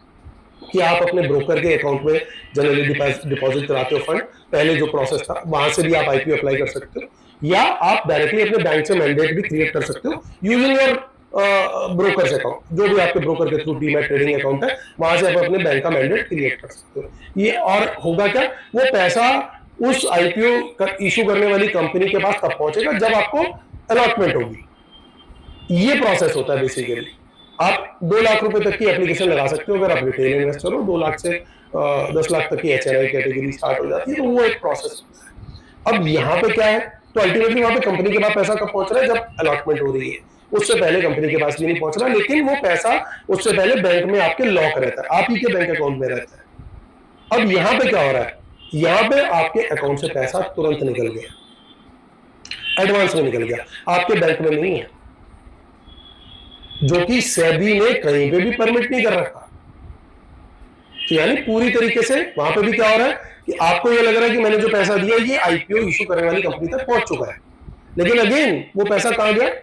कि आप अपने ब्रोकर के अकाउंट में जनरली डिपॉजिट कराते हो फंड, पहले जो प्रोसेस था वहां से भी आप आईपीओ अप्लाई कर सकते हो, या आप डायरेक्टली अपने बैंक से मैंडेट भी क्रिएट कर सकते हो यूजिंग योर ब्रोकर अकाउंट, जो भी आपके ब्रोकर के थ्रू डीमैट ट्रेडिंग अकाउंट है, वहां से आप अपने बैंक का मैंडेट क्रिएट कर सकते हो। ये और होगा क्या, वो पैसा उस आईपीओ इशू करने वाली कंपनी के पास तब पहुंचेगा जब आपको अलॉटमेंट होगी। ये प्रोसेस होता है बेसिकली। आप 2 लाख रुपए तक की एप्लीकेशन लगा सकते हो अगर आप रिटेल इन्वेस्टर हो, 2 लाख से 10 लाख तक की एचएनआई कैटेगरी स्टार्ट हो जाती है, तो वो एक प्रोसेस होता है। अब यहाँ पे क्या है, तो अल्टीमेटली वहां पे कंपनी के पास पैसा कब पहुंच रहा है? जब अलॉटमेंट हो रही है। उससे पहले कंपनी के पास भी नहीं पहुंच रहा, लेकिन वो पैसा उससे पहले बैंक में आपके लॉक रहता है, आप ही के बैंक अकाउंट में रहता है। अब यहाँ पे क्या हो रहा है, यहाँ पे आपके अकाउंट से पैसा तुरंत निकल गया, एडवांस में निकल गया, आपके बैंक में नहीं है, जो कि सेबी ने कहीं पे भी परमिट नहीं कर रखा। तो यानी पूरी तरीके से वहां पे भी क्या हो रहा है कि आपको ये लग रहा है कि मैंने जो पैसा दिया ये आईपीओ इशू करने वाली कंपनी तक पहुंच चुका है, लेकिन अगेन वो पैसा कहां गया?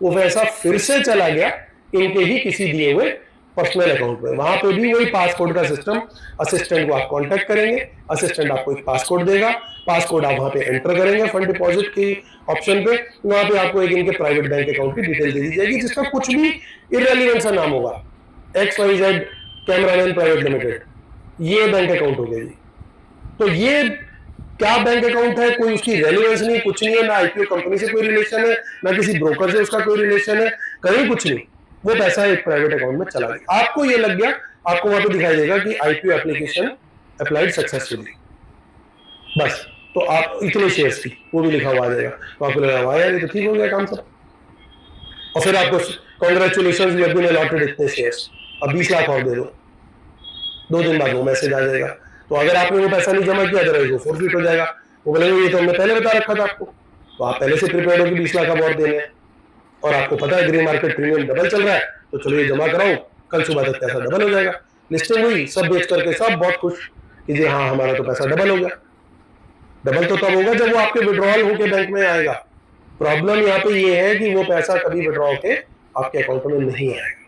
वो पैसा फिर से चला गया इनके ही किसी दिए हुए पर्सनल अकाउंट में। वहां पे भी वही पासकोड का सिस्टम, असिस्टेंट को आप कांटेक्ट करेंगे, असिस्टेंट आपको एक पासकोड देगा, पासकोड आप वहां पे एंटर करेंगे फंड डिपॉजिट की ऑप्शन पे, वहां पे आपको एक इनके प्राइवेट बैंक अकाउंट की डिटेल दे दी जाएगी जिसका कुछ भी इररिलेवेंट सा नाम होगा, XYZ कैमरामैन प्राइवेट लिमिटेड, ये बैंक अकाउंट हो गया जी। तो ये क्या बैंक अकाउंट है, कोई उसकी रेलेवेंस नहीं, कुछ नहीं है, ना आईपीओ कंपनी से कोई रिलेशन है, ना किसी ब्रोकर से उसका कोई रिलेशन है, कहीं कुछ नहीं, वो पैसा एक प्राइवेट अकाउंट में चला गया। आपको ये लग गया, आपको वहां पे दिखाई देगा कि आईपीओ एप्लीकेशन अप्लाइड सक्सेसफुली, बस। तो आप इतने शेयर्स की वो भी लिखा हुआ आ जाएगा, तो आपको लगा हुआ यार ये तो ठीक हो गया काम सब, और फिर आपको congratulations you have been allotted इतने शेयर्स, अब 20 लाख और दे दो, 2 दिन बाद वो मैसेज आ जाएगा। तो अगर आपने वो पैसा नहीं जमा किया तो वो फोरफिट हो जाएगा, वो बोलेंगे ये तो हमने पहले बता रखा था आपको, तो आप पहले से प्रिपेयर्ड हो कि 20 लाख अब और देने हैं, और आपको पता है ग्रे मार्केट प्रीमियम डबल चल रहा है, तो चलो ये जमा कराओ, कल सुबह तक पैसा डबल हो जाएगा। लिस्टिंग हुई, सब बेच करके सब बहुत खुश कि जी हाँ हमारा तो पैसा डबल हो गया। डबल तो तब होगा जब वो आपके विड्रॉल होके बैंक में आएगा। प्रॉब्लम यहाँ पे ये है कि वो पैसा कभी विड्रॉ होके आपके अकाउंट में नहीं आएगा।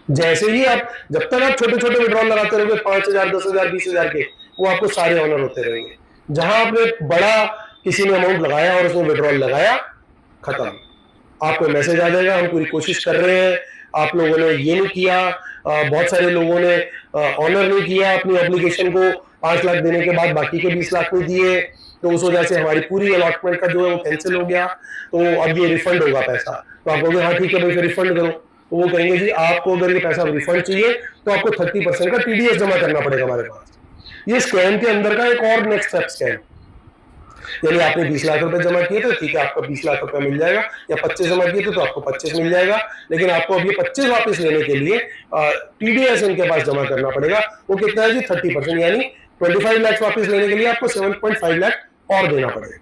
जैसे ही आप, जब तक आप छोटे छोटे विड्रॉल लगाते रहोगे 5,000, 10,000, 20,000 के, वो आपको सारे ऑनर होते रहेंगे। जहां आपने बड़ा किसी ने अमाउंट लगाया और उसमें विड्रॉल लगाया, खत्म, आपको मैसेज आ जाएगा हम पूरी कोशिश कर रहे हैं, आप लोगों ने ये नहीं किया, बहुत सारे लोगों ने ऑनर नहीं किया अपनी एप्लीकेशन को, 5 लाख देने के बाद बाकी के 20 लाख नहीं दिए, तो उस वजह से हमारी पूरी अलॉटमेंट का जो है वो कैंसिल हो गया, तो अब ये रिफंड होगा पैसा। तो आप कहोगे हाँ ठीक है भाई फिर रिफंड करो, तो वो कहेंगे जी आपको अगर ये पैसा रिफंड चाहिए तो आपको 30% का TDS जमा करना पड़ेगा हमारे पास। ये स्कैम के अंदर का एक और नेक्स्ट स्टेप स्कैम, यानी आपने 20 लाख रुपए जमा किए थे, ठीक है आपको 20 लाख रुपए मिल जाएगा, या 25 जमा किए थे तो आपको 25 मिल जाएगा, लेकिन आपको अब ये 25 वापस लेने के लिए TDS इनके पास जमा करना पड़ेगा। वो कितना है जी 30%, यानी 25 लाख वापस लेने के लिए आपको 7.5 लाख और देना पड़ेगा।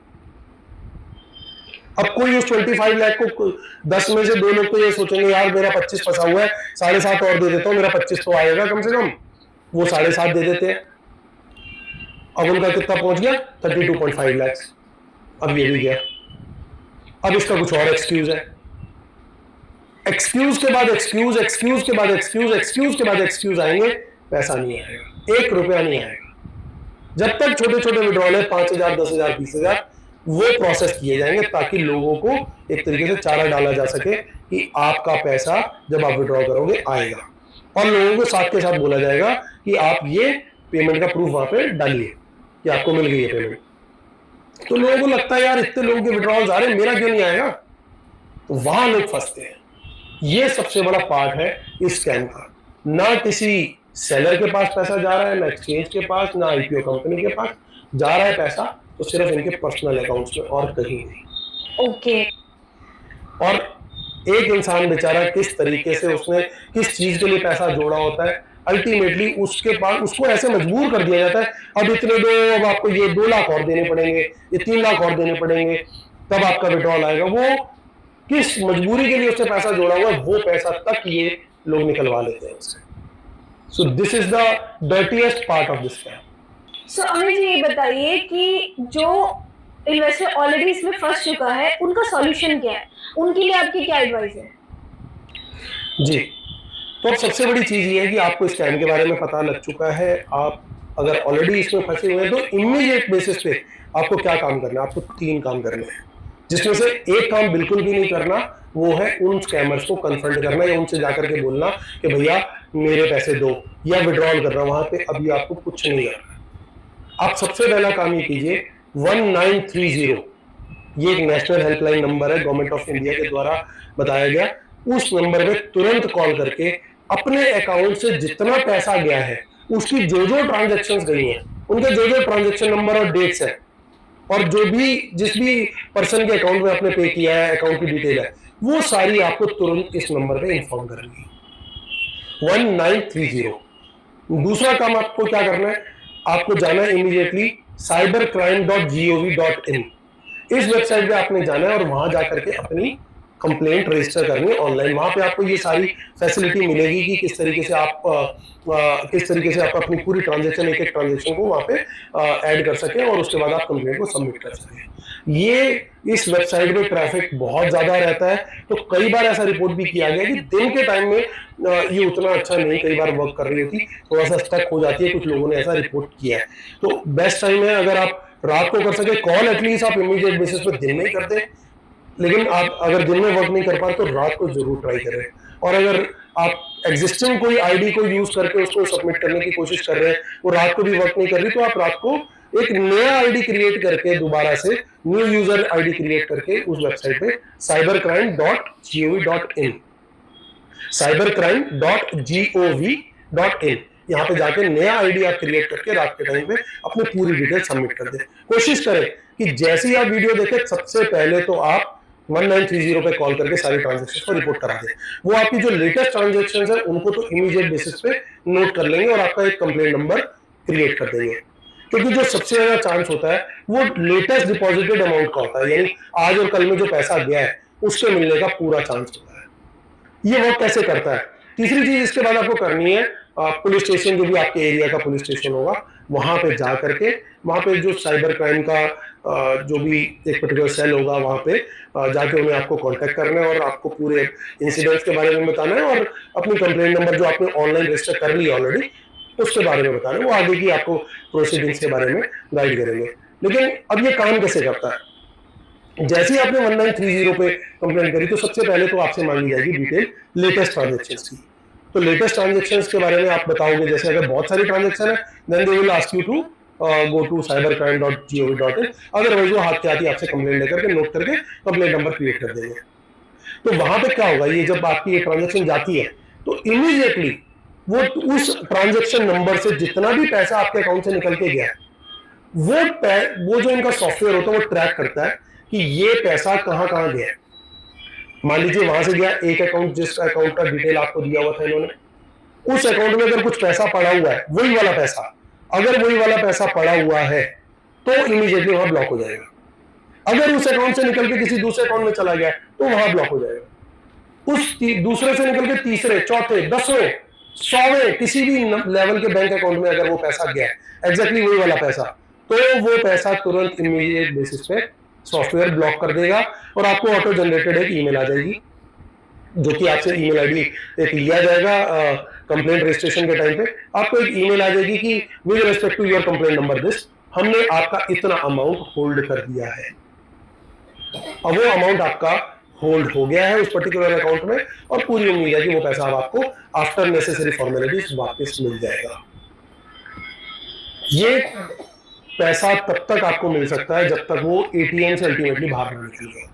अब कोई उस 25 लाख को 10 में से 2 लोग तो ये सोचेंगे यार मेरा 25 फंसा हुआ है, 7.5 और दे देता हूं, मेरा 25 तो आएगा कम से कम, वो 7.5 दे देते हैं। अब उनका कितना पहुंच गया 32.5 लाख, अब ये भी गया। अब इसका कुछ और एक्सक्यूज है, एक्सक्यूज के बाद एक्सक्यूज, एक्सक्यूज के बाद एक्सक्यूज, एक्सक्यूज के बाद एक्सक्यूज आएंगे, पैसा नहीं आएगा, 1 रुपया नहीं आएगा। जब तक छोटे छोटे विड्रॉल है 5,000, 10,000, 20,000 वो प्रोसेस किए जाएंगे, ताकि लोगों को एक तरीके से चारा डाला जा सके कि आपका पैसा जब आप विड्रॉ करोगे आएगा, और लोगों को साथ के साथ बोला जाएगा कि आप ये पेमेंट का प्रूफ वहां पे डालिए कि आपको मिल गई है पेमेंट। तो लोगों को लगता है यार इतने लोगों के विड्रॉल्स आ रहे हैं, मेरा क्यों नहीं आएगा, तो वहां लोग फंसते हैं। ये सबसे बड़ा पार्ट है इस स्कैम का। ना किसी सेलर के पास पैसा जा रहा है, ना एक्सचेंज के पास, ना आईपीओ कंपनी के पास जा रहा है पैसा, तो सिर्फ इनके पर्सनल अकाउंट्स में और कहीं नहीं। ओके। और एक इंसान बेचारा किस तरीके से उसने किस चीज के लिए पैसा जोड़ा होता है, अल्टीमेटली उसके पास उसको ऐसे मजबूर कर दिया जाता है, अब इतने दो, अब आपको ये 2 लाख और देने पड़ेंगे, ये 3 लाख और देने पड़ेंगे, तब आपका विड्रॉल आएगा। वो किस मजबूरी के लिए उसने पैसा जोड़ा हुआ है, वो पैसा तक ये लोग निकलवा लेते हैं उससे। So this is the dirtiest part of this scam. So Amit ji ये बताइए कि जो इन्वेस्टर ऑलरेडी इसमें फंस चुका है, उनका सॉल्यूशन क्या है, उनके लिए आपकी क्या एडवाइस है? जी, तो अब सबसे बड़ी चीज ये है कि आपको स्कैम के बारे में पता लग चुका है। आप अगर ऑलरेडी इसमें फंसे हुए हैं तो इमीडिएट बेसिस पे आपको क्या काम करना है? आपको 3 काम करने हैं, जिसमें से एक काम बिल्कुल भी नहीं करना, वो है उन स्कैमर्स को कन्फ्रंट करना या उनसे जाकर के बोलना कि भैया मेरे पैसे दो या विड्रॉल करना। वहां पे अभी आपको कुछ नहीं करना। आप सबसे पहला काम ये कीजिए, 1930 ये एक नेशनल हेल्पलाइन नंबर है, गवर्नमेंट ऑफ इंडिया के द्वारा बताया गया। उस नंबर पे तुरंत कॉल करके अपने अकाउंट से जितना पैसा गया है, उसकी जो जो ट्रांजैक्शंस गई हैं, उनके जो जो ट्रांजैक्शन नंबर और डेट्स है, और जो भी जिस भी पर्सन के अकाउंट में आपने पे किया है, अकाउंट की डिटेल है, वो सारी आपको तुरंत इस नंबर पे इंफॉर्म करनी है, 1930। दूसरा काम आपको क्या करना है? आपको जाना है इमीडिएटली cybercrime.gov.in। इस वेबसाइट पे आपने जाना है और वहां जाकर के अपनी कंप्लेंट रजिस्टर करनी है ऑनलाइन। वहां पे आपको ये सारी फैसिलिटी मिलेगी कि किस तरीके से आप अपनी पूरी ट्रांजैक्शन, एक एक ट्रांजैक्शन को वहां पे ऐड कर सकें और उसके बाद आप कंप्लेंट को सबमिट कर सकें। ये इस वेबसाइट में ट्रैफिक बहुत ज्यादा रहता है, तो कई बार ऐसा रिपोर्ट भी किया गया कि दिन के टाइम में ये उतना अच्छा नहीं कई बार वर्क कर रही होती, थोड़ा सा स्टक हो जाती है। कुछ लोगों ने ऐसा रिपोर्ट किया है। तो बेस्ट टाइम है, अगर आप रात को कर सके कॉल, एटलीस्ट आप इमीडिएट बेसिस पे दिन में ही करते, लेकिन आप अगर दिन में वर्क नहीं कर पाए तो रात को जरूर ट्राई करें। और अगर आप एग्जिस्टिंग कोई आईडी को यूज करके उसको सबमिट करने की कोशिश कर रहे हैं, वो रात को भी वर्क नहीं कर रही, तो आप रात को एक नया आईडी क्रिएट करके, दोबारा से न्यू यूजर आईडी क्रिएट करके उस वेबसाइट पे cybercrime.gov.in cybercrime.gov.in यहाँ पे जाके नया आईडी आप क्रिएट करके रात के टाइम पे अपनी पूरी डिटेल सबमिट कर दें। कोशिश करें कि जैसे ही आप वीडियो देखें सबसे पहले तो आप 1930 पे कॉल करके सारी ट्रांजैक्शन को रिपोर्ट करा दें। वो आपकी जो लेटेस्ट ट्रांजैक्शन है उनको तो इमीडिएट बेसिस पे नोट कर लेंगे और आपका एक कंप्लेंट नंबर क्रिएट कर देंगे। क्योंकि जो सबसे ज्यादा चांस होता है वो लेटेस्ट डिपॉजिटेड अमाउंट का होता है, यानी आज और कल में जो पैसा गया है उसके मिलने का पूरा चांस होता है। ये वर्क कैसे करता है? तीसरी चीज इसके बाद आपको करनी है, पुलिस स्टेशन, जो भी आपके एरिया का पुलिस स्टेशन होगा, वहां पे जा करके वहां पे जो साइबर क्राइम का जो भी एक पर्टिकुलर सेल होगा, वहां पे जाके उन्हें आपको कांटेक्ट करना है और आपको पूरे इंसिडेंट्स के बारे में बताना है और अपनी कंप्लेंट नंबर जो आपने ऑनलाइन रजिस्टर कर लिया ऑलरेडी उसके बारे में बताना है। वो आगे की आपको प्रोसीडिंग्स के बारे में गाइड करेंगे। लेकिन अब ये काम कैसे करता है? जैसे ही आपने 1930 पे कंप्लेंट करी तो सबसे पहले तो आपसे मांगी जाएगी डिटेल लेटेस्ट ट्रांजैक्शंस की। तो लेटेस्ट ट्रांजैक्शंस के बारे में आप बताओगे, जैसे अगर बहुत सारी ट्रांजैक्शन है then they will ask you to go to cybercrime.gov.in। Otherwise वो हाथ के हाथ ही आपसे कंप्लेंट लेकर के नोट करके कंप्लेंट नंबर क्रिएट कर देंगे। तो वहां पे क्या होगा, ये जब आपकी ये ट्रांजैक्शन जाती है तो इमीडिएटली वो उस ट्रांजैक्शन नंबर से जितना भी पैसा आपके अकाउंट से निकल के गया है वो जो इनका सॉफ्टवेयर होता है वो ट्रैक करता है कि ये पैसा कहां कहां गया है। मान लीजिए वहां से गया एक अकाउंट, जिस अकाउंट का डिटेल आपको दिया हुआ था इन्होंने, उस अकाउंट में अगर कुछ पैसा पड़ा हुआ है, वही वाला पैसा, अगर वही वाला पैसा पड़ा हुआ है तो इमीडिएटली वहां ब्लॉक हो जाएगा। अगर उस अकाउंट से निकल के किसी दूसरे अकाउंट में चला गया तो वहां ब्लॉक हो जाएगा। उस दूसरे से निकल के तीसरे, चौथे, 10वें, 100वें किसी भी लेवल के बैंक अकाउंट में अगर वो पैसा गया एग्जैक्टली वही वाला पैसा, तो वो पैसा तुरंत इमीडिएट बेसिस पे सॉफ्टवेयर ब्लॉक कर देगा और आपको ऑटो जनरेटेड एक ईमेल आ जाएगी, जो कि आपसे ईमेल आईडी एक लिया जाएगा कंप्लेंट रजिस्ट्रेशन के टाइम पे। आपको एक ईमेल आ जाएगी कि with respect to your complaint number this, हमने आपका इतना अमाउंट होल्ड कर दिया है। अब वो अमाउंट आपका होल्ड हो गया है उस पर्टिकुलर अकाउंट में और पूरी उम्मीद है कि वो पैसा अब आपको आफ्टर नेसेसरी फॉर्मेलिटीज वापस मिल जाएगा। ये पैसा तब तक आपको मिल सकता है जब तक वो एटीएम से अल्टीमेटली बाहर ना निकल गया।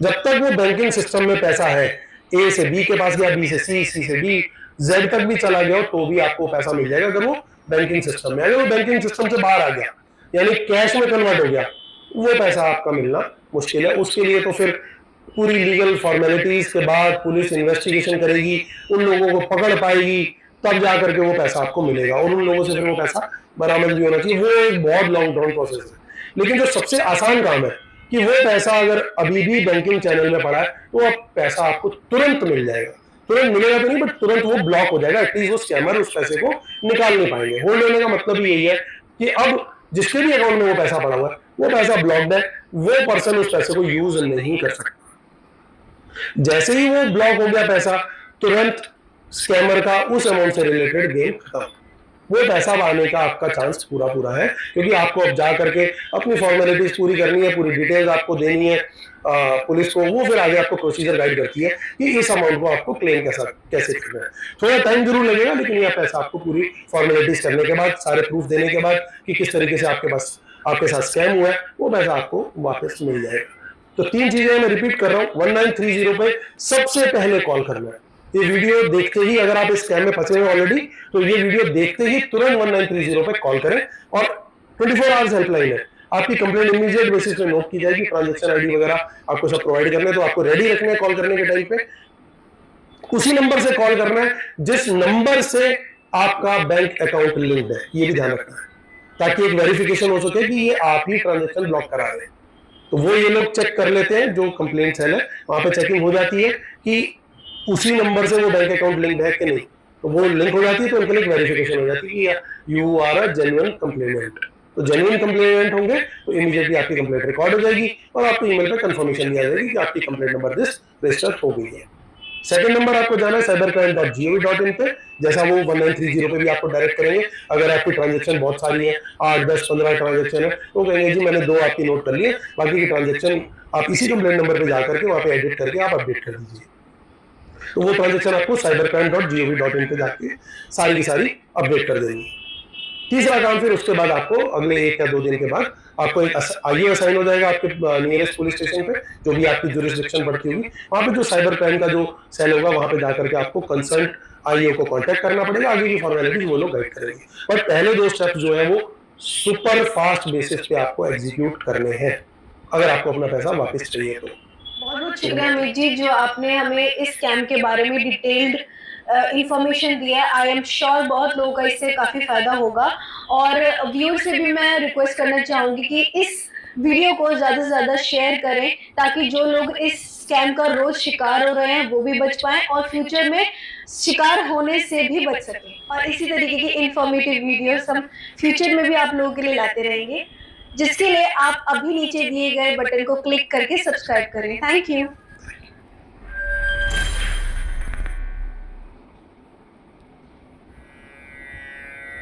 जब तक वो बैंकिंग सिस्टम में पैसा है, ए से बी के पास गया, बी से सी, सी से डी, जेड तक भी चला गया तो भी आपको पैसा मिल जाएगा अगर वो बैंकिंग सिस्टम में। अगर वो बैंकिंग सिस्टम से बाहर आ गया यानी कैश में कन्वर्ट हो गया, वो पैसा आपका मिलना मुश्किल है। उसके लिए तो फिर पूरी लीगल फॉर्मेलिटीज के बाद पुलिस इन्वेस्टिगेशन करेगी, उन लोगों को पकड़ पाएगी, तब जाकर के वो पैसा आपको मिलेगा और उन लोगों से फिर वो पैसा बरामद भी होना चाहिए। वो एक बहुत लॉन्ग टर्म प्रोसेस है। लेकिन जो सबसे आसान काम है कि वो पैसा अगर अभी भी बैंकिंग चैनल में पड़ा है तो अब पैसा आपको तुरंत मिल जाएगा। तुरंत मिलेगा तो नहीं, बट तुरंत वो ब्लॉक हो जाएगा। एटलीस्ट वो स्कैमर उस पैसे को निकाल नहीं पाएंगे। होल्ड होने का मतलब ही यही है कि अब जिसके भी अकाउंट में वो पैसा पड़ा हुआ है वो पैसा ब्लॉक्ड है, वो पर्सन उस पैसे को यूज नहीं कर सकता। जैसे ही वो ब्लॉक हो गया पैसा, तुरंत स्कैमर का उस अमाउंट से रिलेटेड गेम खत्म। वो पैसा आने का आपका चांस पूरा है, क्योंकि आपको अब जा करके अपनी फॉर्मेलिटीज पूरी करनी है, पूरी डिटेल्स आपको देनी है पुलिस को। वो फिर आगे आपको प्रोसीजर गाइड करती है कि इस अमाउंट को आपको क्लेम कैसे करना है। थोड़ा टाइम जरूर लगेगा, लेकिन यह पैसा आपको पूरी फॉर्मेलिटीज करने के बाद, सारे प्रूफ देने के बाद कि किस तरीके से आपके साथ स्कैम हुआ है, वो पैसा आपको वापस मिल जाएगा। तो 3 चीजें मैं रिपीट कर रहा हूं। 1930 पे सबसे पहले कॉल करना है। ये वीडियो देखते ही, अगर आप इस स्कैम में फंसे हुए ऑलरेडी, तो ये वीडियो देखते ही तुरंत 1930 पे कॉल करें। और 24 आवर्स हेल्पलाइन है, आपकी कंप्लेंट इमीडिएट बेसिस पे नोट की जाएगी। ट्रांजैक्शन आईडी वगैरह आपको सब प्रोवाइड करने हैं, तो आपको रेडी रखना है कॉल करने के टाइम पे। उसी नंबर से कॉल करना है जिस नंबर से आपका बैंक अकाउंट लिंक्ड है, ये भी ध्यान रखना है, ताकि एक वेरिफिकेशन हो सके कि ये आप ही ट्रांजैक्शन ब्लॉक करा रहे हैं। तो वो ये लोग चेक कर लेते हैं, जो कंप्लेंट सेल है वहां पे चेकिंग हो जाती है कि उसी नंबर से वो बैंक अकाउंट लिंक है कि नहीं। तो वो लिंक हो जाती है, तो उनके लिए वेरिफिकेशन हो जाती है कि you are a genuine complainant. तो जेन्युइन कंप्लेनेंट होंगे तो इमीडिएटली आपकी कंप्लेंट रिकॉर्ड हो जाएगी और आपको ईमेल पे कंफर्मेशन दिया जाएगी कि आपकी कंप्लेंट नंबर दिस रजिस्टर हो गई है। सेकंड नंबर आपको जाना है cybercrime.gov.in पे। जैसा वो 1930 पे भी आपको डायरेक्ट करेंगे। अगर आपकी ट्रांजैक्शन बहुत सारी है, 8, 10, 15 ट्रांजैक्शन है, तो कहेंगे जी मैंने 2 आपकी नोट कर लिए, बाकी की ट्रांजैक्शन आप इसी कंप्लेंट नंबर पे जाकर के वहां पे एडिट करके आप अपडेट कर दीजिए। तो वो ट्रांजैक्शन आपको cybercrime.gov.in पे जाके सारी की सारी अपडेट कर देंगे। तीसरा काम, फिर उसके बाद आपको अगले 1 या 2 दिन के बाद आपको एक आईओ असाइन हो जाएगा आपके नियरेस्ट पुलिस स्टेशन पे, जो भी आपकी जुरिस्डिक्शन पड़ती होगी। वहां पे जो साइबर क्राइम का जो सेल होगा, वहां पे जाकर के आपको कंसर्न आईओ को कांटेक्ट करना पड़ेगा। आगे की फॉर्मेलिटीज वो लोग गाइड करेंगे, और पहले 2 स्टेप्स जो है वो सुपर फास्ट बेसिस पे आपको एग्जीक्यूट करने हैं, अगर आपको अपना पैसा वापस चाहिए तो। बहुत बहुत शुक्रिया अमित जी, जो आपने हमें इस स्कैम के बारे में डिटेल्ड इंफॉर्मेशन दी है। आई एम श्योर बहुत लोगों का इससे काफी फायदा होगा। और व्यूअर से भी मैं रिक्वेस्ट करना चाहूंगी कि इस वीडियो को ज्यादा से ज्यादा शेयर करें, ताकि जो लोग इस स्कैम का रोज शिकार हो रहे हैं वो भी बच पाएं और फ्यूचर में शिकार होने से भी बच सकें। और इसी तरीके की इंफॉर्मेटिव वीडियोस हम फ्यूचर में भी आप लोगों के लिए लाते रहेंगे, जिसके लिए आप अभी नीचे दिए गए बटन को क्लिक करके सब्सक्राइब करें। Thank you.